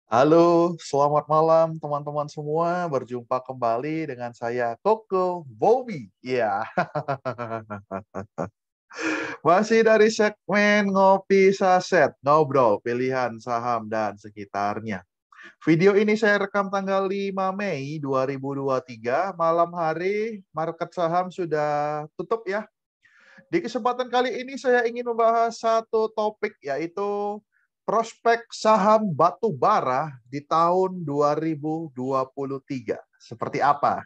Halo, selamat malam teman-teman semua. Berjumpa kembali dengan saya Koko Bobby. Iya, masih dari segmen Ngopi Saset, ngobrol pilihan saham dan sekitarnya. Video ini saya rekam tanggal 5 Mei 2023, malam hari market saham sudah tutup ya. Di kesempatan kali ini saya ingin membahas satu topik, yaitu prospek saham batu bara di tahun 2023. Seperti apa?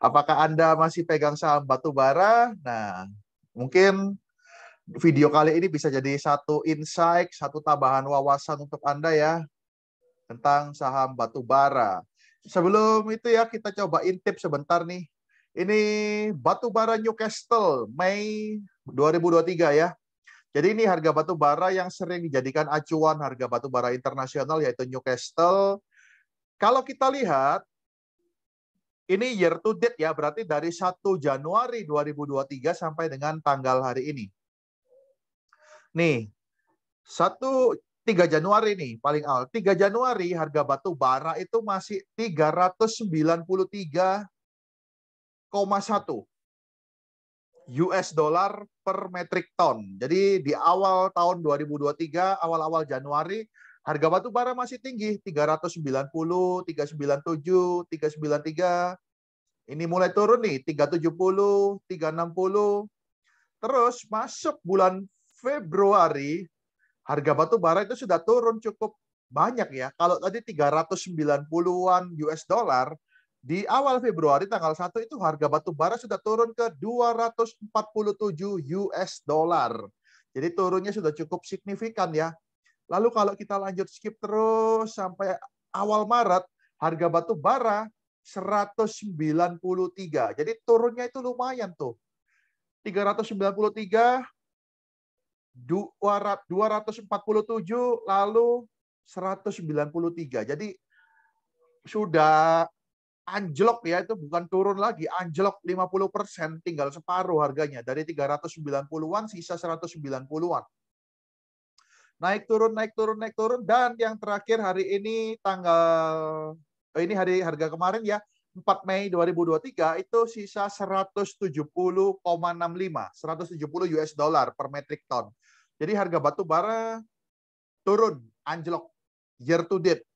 Apakah Anda masih pegang saham batu bara? Nah, mungkin video kali ini bisa jadi satu insight, satu tambahan wawasan untuk Anda ya, tentang saham batu bara. Sebelum itu ya, kita coba intip sebentar nih. Ini batu bara Newcastle Mei 2023 ya. Jadi ini harga batu bara yang sering dijadikan acuan harga batu bara internasional, yaitu Newcastle. Kalau kita lihat, ini year to date ya, berarti dari 1 Januari 2023 sampai dengan tanggal hari ini. Nih, 3 Januari nih paling awal. 3 Januari harga batu bara itu masih 393,1 US dollar per metric ton. Jadi di awal tahun 2023, awal-awal Januari, harga batu bara masih tinggi, 390, 397, 393. Ini mulai turun nih, 370, 360. Terus masuk bulan Februari, harga batu bara itu sudah turun cukup banyak ya. Kalau tadi 390-an US dollar, di awal Februari tanggal 1 itu harga batu bara sudah turun ke 247 US dollar. Jadi turunnya sudah cukup signifikan ya. Lalu kalau kita lanjut skip terus sampai awal Maret, harga batu bara 193. Jadi turunnya itu lumayan tuh. 393, 247, lalu 193. Jadi sudah anjlok ya, itu bukan turun lagi, anjlok 50%, tinggal separuh harganya. Dari 390-an sisa 190-an. Naik turun, naik turun, naik turun, dan yang terakhir hari ini ini hari harga kemarin ya, 4 Mei 2023 itu sisa 170,65, 170 US dollar per metric ton. Jadi harga batu bara turun, anjlok year to date.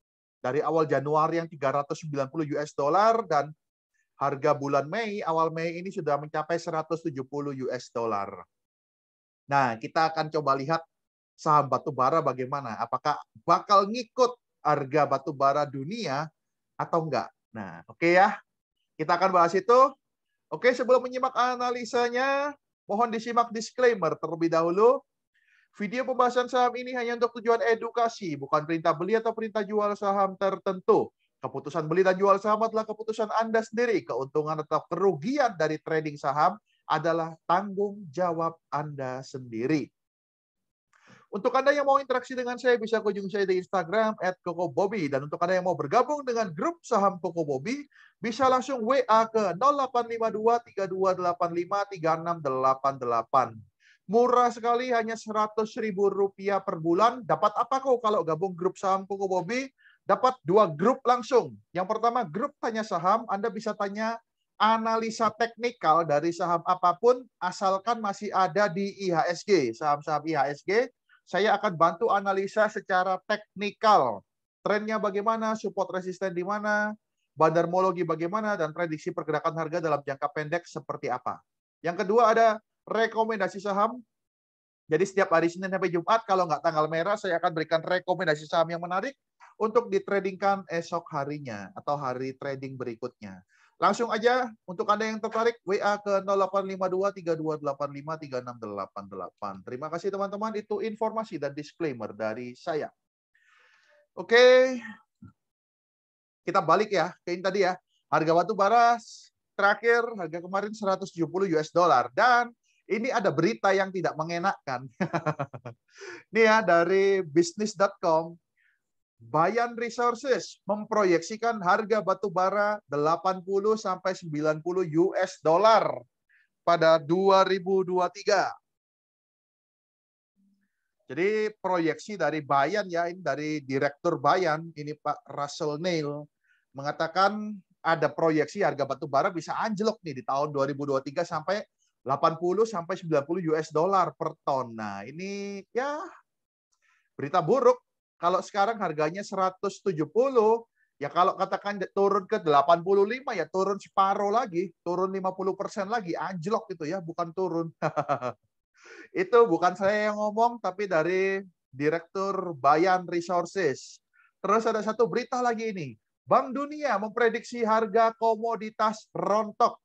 Dari awal Januari yang 390 US dollar, dan harga bulan Mei, awal Mei ini sudah mencapai 170 US dollar. Nah, kita akan coba lihat saham batu bara bagaimana. Apakah bakal ngikut harga batu bara dunia atau enggak? Nah, oke ya. Kita akan bahas itu. Oke, sebelum menyimak analisanya, mohon disimak disclaimer terlebih dahulu. Video pembahasan saham ini hanya untuk tujuan edukasi, bukan perintah beli atau perintah jual saham tertentu. Keputusan beli dan jual saham adalah keputusan Anda sendiri. Keuntungan atau kerugian dari trading saham adalah tanggung jawab Anda sendiri. Untuk Anda yang mau interaksi dengan saya, bisa kunjungi saya di Instagram @kokobobby. Dan untuk Anda yang mau bergabung dengan grup saham Koko Bobby, bisa langsung WA ke 0852 3285 3688. Murah sekali, hanya Rp100.000 per bulan. Dapat apa kok kalau gabung grup saham Koko Bobby? Dapat 2 grup langsung. Yang pertama, grup tanya saham. Anda bisa tanya analisa teknikal dari saham apapun, asalkan masih ada di IHSG, saham-saham IHSG. Saya akan bantu analisa secara teknikal. Trennya bagaimana, support resisten di mana, bandarmologi bagaimana, dan prediksi pergerakan harga dalam jangka pendek seperti apa. Yang kedua ada rekomendasi saham. Jadi setiap hari Senin sampai Jumat, kalau nggak tanggal merah, saya akan berikan rekomendasi saham yang menarik untuk ditradingkan esok harinya atau hari trading berikutnya. Langsung aja, untuk Anda yang tertarik, WA ke 0852 3285 3688. Terima kasih teman-teman, itu informasi dan disclaimer dari saya. Oke, kita balik ya, ke ini tadi ya. Harga batu bara terakhir, harga kemarin 170 US dollar. Dan ini ada berita yang tidak mengenakan. Ini ya, dari bisnis.com. Bayan Resources memproyeksikan harga batu bara 80 sampai 90 US dollar pada 2023. Jadi proyeksi dari Bayan ya, ini dari Direktur Bayan, ini Pak Russell Neil, mengatakan ada proyeksi harga batu bara bisa anjlok nih di tahun 2023 sampai 80 sampai 90 US dollar per ton. Nah, ini ya berita buruk. Kalau sekarang harganya 170, ya kalau katakan turun ke 85 ya turun separuh lagi, turun 50% lagi, anjlok itu ya, bukan turun. Itu bukan saya yang ngomong, tapi dari Direktur Bayan Resources. Terus ada satu berita lagi ini. Bank Dunia memprediksi harga komoditas rontok.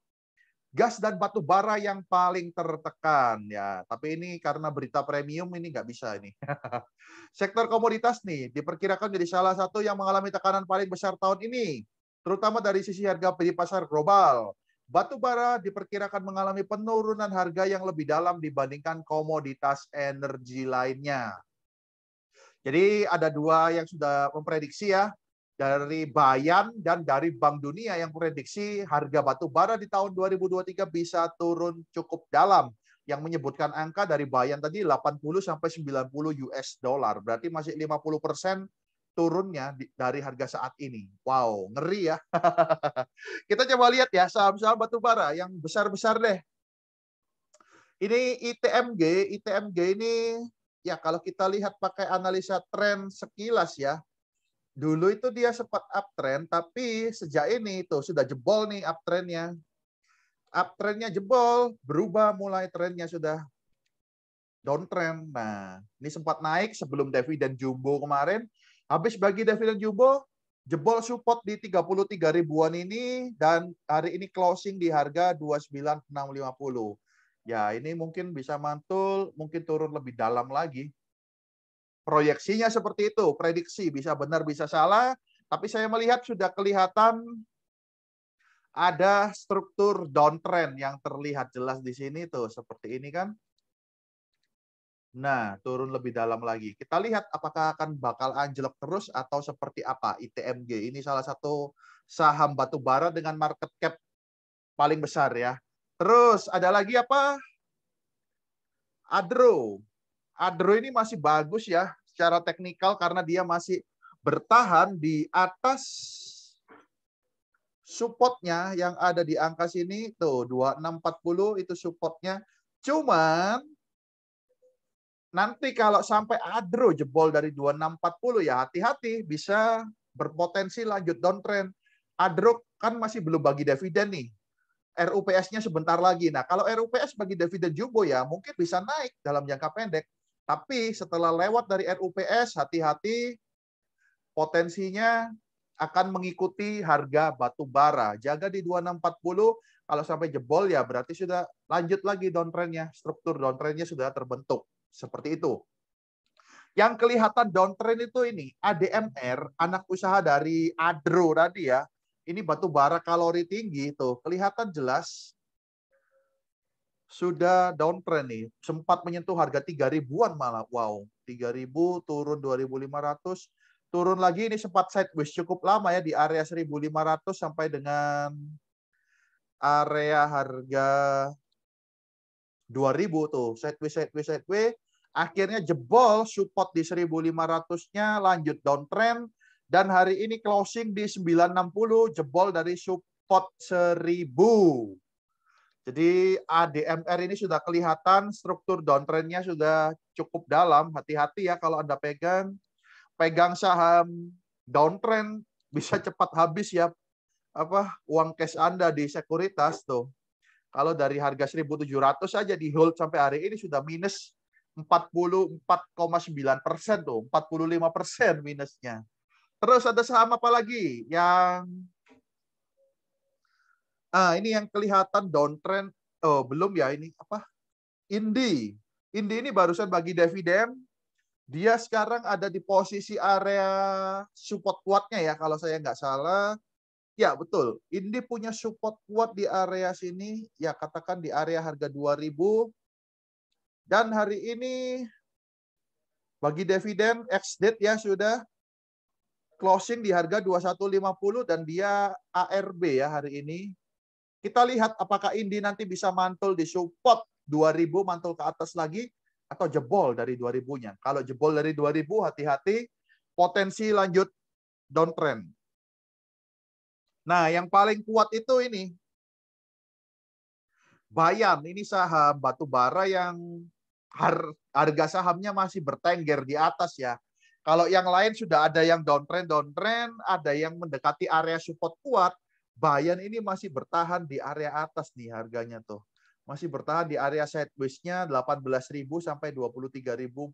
Gas dan batu bara yang paling tertekan. Ya, tapi ini karena berita premium ini nggak bisa ini. Sektor komoditas nih diperkirakan jadi salah satu yang mengalami tekanan paling besar tahun ini, terutama dari sisi harga di pasar global. Batu bara diperkirakan mengalami penurunan harga yang lebih dalam dibandingkan komoditas energi lainnya. Jadi ada dua yang sudah memprediksi ya, dari Bayan dan dari Bank Dunia yang prediksi harga batu bara di tahun 2023 bisa turun cukup dalam. Yang menyebutkan angka dari Bayan tadi 80 sampai 90 US dollar. Berarti masih 50% turunnya dari harga saat ini. Wow, ngeri ya. Kita coba lihat ya saham-saham batu bara yang besar-besar deh. Ini ITMG, ITMG ini ya kalau kita lihat pakai analisa tren sekilas ya, dulu itu dia sempat uptrend, tapi sejak ini tuh sudah jebol nih uptrendnya. Uptrendnya jebol, berubah mulai trennya sudah downtrend. Nah, ini sempat naik sebelum dividen jumbo kemarin. Habis bagi dividen jumbo, jebol support di 33 ribuan ini, dan hari ini closing di harga 29.650. Ya, ini mungkin bisa mantul, mungkin turun lebih dalam lagi. Proyeksinya seperti itu, prediksi bisa benar bisa salah, tapi saya melihat sudah kelihatan ada struktur downtrend yang terlihat jelas di sini tuh, seperti ini kan. Nah, turun lebih dalam lagi. Kita lihat apakah akan bakal anjlok terus atau seperti apa ITMG. Ini salah satu saham batu bara dengan market cap paling besar ya. Terus ada lagi apa? Adro. Adro ini masih bagus ya secara teknikal karena dia masih bertahan di atas supportnya yang ada di angka sini tuh 2640 itu supportnya. Cuman nanti kalau sampai Adro jebol dari 2640 ya hati-hati bisa berpotensi lanjut downtrend. Adro kan masih belum bagi dividen nih. RUPS-nya sebentar lagi. Nah, kalau RUPS bagi dividen jumbo ya mungkin bisa naik dalam jangka pendek. Tapi setelah lewat dari RUPS, hati-hati potensinya akan mengikuti harga batu bara. Jaga di 2640, kalau sampai jebol ya berarti sudah lanjut lagi downtrend-nya. Struktur downtrend-nya sudah terbentuk. Seperti itu. Yang kelihatan downtrend itu ini, ADMR, anak usaha dari Adro tadi ya. Ini batu bara kalori tinggi tuh, kelihatan jelas sudah downtrend nih. Sempat menyentuh harga 3.000-an malah. Wow, 3.000 turun 2.500. Turun lagi ini sempat sideways cukup lama ya di area 1.500 sampai dengan area harga 2.000 tuh. Sideways. Akhirnya jebol support di 1.500-nya, lanjut downtrend. Dan hari ini closing di 960, jebol dari support 1.000. Jadi ADMR ini sudah kelihatan struktur downtrend-nya sudah cukup dalam. Hati-hati ya kalau Anda pegang saham downtrend bisa cepat habis ya uang cash Anda di sekuritas tuh. Kalau dari harga 1.700 saja di hold sampai hari ini sudah minus 44,9% tuh, 45% minusnya. Terus ada saham apa lagi yang ini yang kelihatan downtrend. Oh, belum ya ini apa? Indi. Indi ini barusan bagi dividen. Dia sekarang ada di posisi area support kuatnya ya kalau saya nggak salah. Ya, betul. Indi punya support kuat di area sini, ya katakan di area harga 2.000. Dan hari ini bagi dividen ex-date ya sudah closing di harga 21.50 dan dia ARB ya hari ini. Kita lihat apakah Indi nanti bisa mantul di support 2.000, mantul ke atas lagi atau jebol dari 2000-nya. Kalau jebol dari 2000, hati-hati, potensi lanjut downtrend. Nah, yang paling kuat itu ini. Bayan, ini saham batu bara yang harga sahamnya masih bertengger di atas ya. Kalau yang lain sudah ada yang downtrend, ada yang mendekati area support kuat. Bayan ini masih bertahan di area atas nih harganya tuh. Masih bertahan di area sideways-nya 18.000 sampai 23.450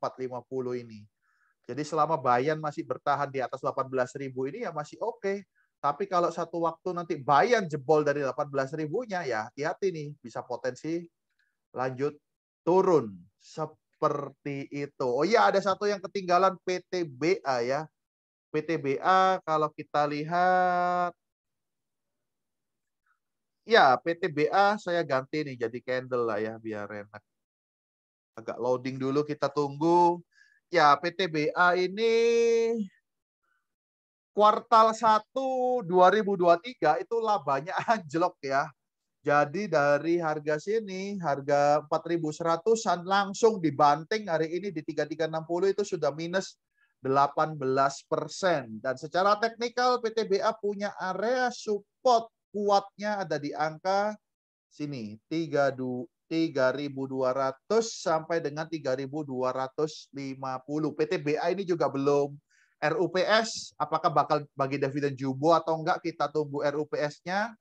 ini. Jadi selama Bayan masih bertahan di atas 18.000 ini ya masih oke. Tapi kalau satu waktu nanti Bayan jebol dari 18.000-nya ya hati-hati nih, bisa potensi lanjut turun seperti itu. Oh iya, ada satu yang ketinggalan, PTBA ya. PTBA kalau kita lihat, ya PTBA saya ganti nih jadi candle lah ya biar enak. Agak loading dulu, kita tunggu. Ya PTBA ini kuartal 1 2023 itu labanya anjlok ya. Jadi dari harga sini, harga 4.100-an langsung dibanting hari ini di 3360 itu sudah minus 18%. Dan secara teknikal PTBA punya area support kuatnya ada di angka sini 3.200 sampai dengan 3.250. PTBA ini juga belum RUPS, apakah bakal bagi dividen jumbo atau enggak, kita tunggu RUPS-nya.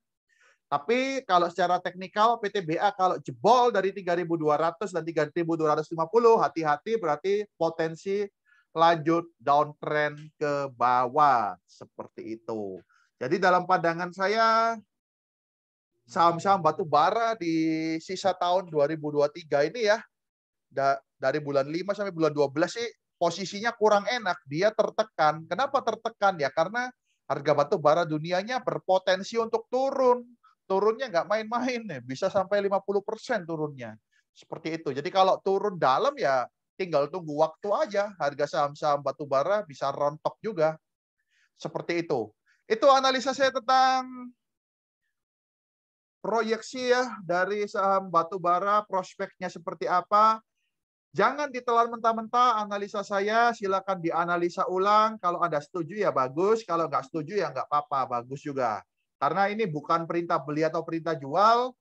Tapi kalau secara teknikal PTBA kalau jebol dari 3.200 dan 3.250, hati-hati, berarti potensi lanjut downtrend ke bawah seperti itu. Jadi dalam pandangan saya saham-saham batu bara di sisa tahun 2023 ini ya, dari bulan 5 sampai bulan 12 sih posisinya kurang enak, dia tertekan. Kenapa tertekan? Ya karena harga batu bara dunianya berpotensi untuk turun. Turunnya nggak main-main nih, bisa sampai 50% turunnya. Seperti itu. Jadi kalau turun dalam ya tinggal tunggu waktu aja, harga saham-saham batu bara bisa rontok juga. Seperti itu. Itu analisa saya tentang proyeksi ya dari saham batu bara, prospeknya seperti apa. Jangan ditelan mentah-mentah analisa saya, silakan dianalisa ulang. Kalau Anda setuju ya bagus, kalau nggak setuju ya nggak apa-apa, bagus juga. Karena ini bukan perintah beli atau perintah jual,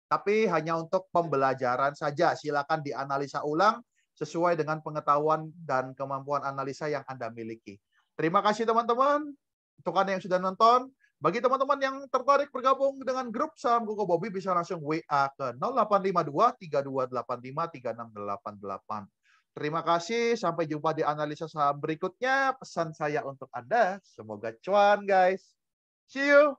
tapi hanya untuk pembelajaran saja. Silakan dianalisa ulang sesuai dengan pengetahuan dan kemampuan analisa yang Anda miliki. Terima kasih teman-teman, untuk Anda yang sudah nonton. Bagi teman-teman yang tertarik bergabung dengan grup saham Koko Bobby bisa langsung WA ke 0852 3285 3688. Terima kasih, sampai jumpa di analisa saham berikutnya. Pesan saya untuk Anda, semoga cuan guys. See you.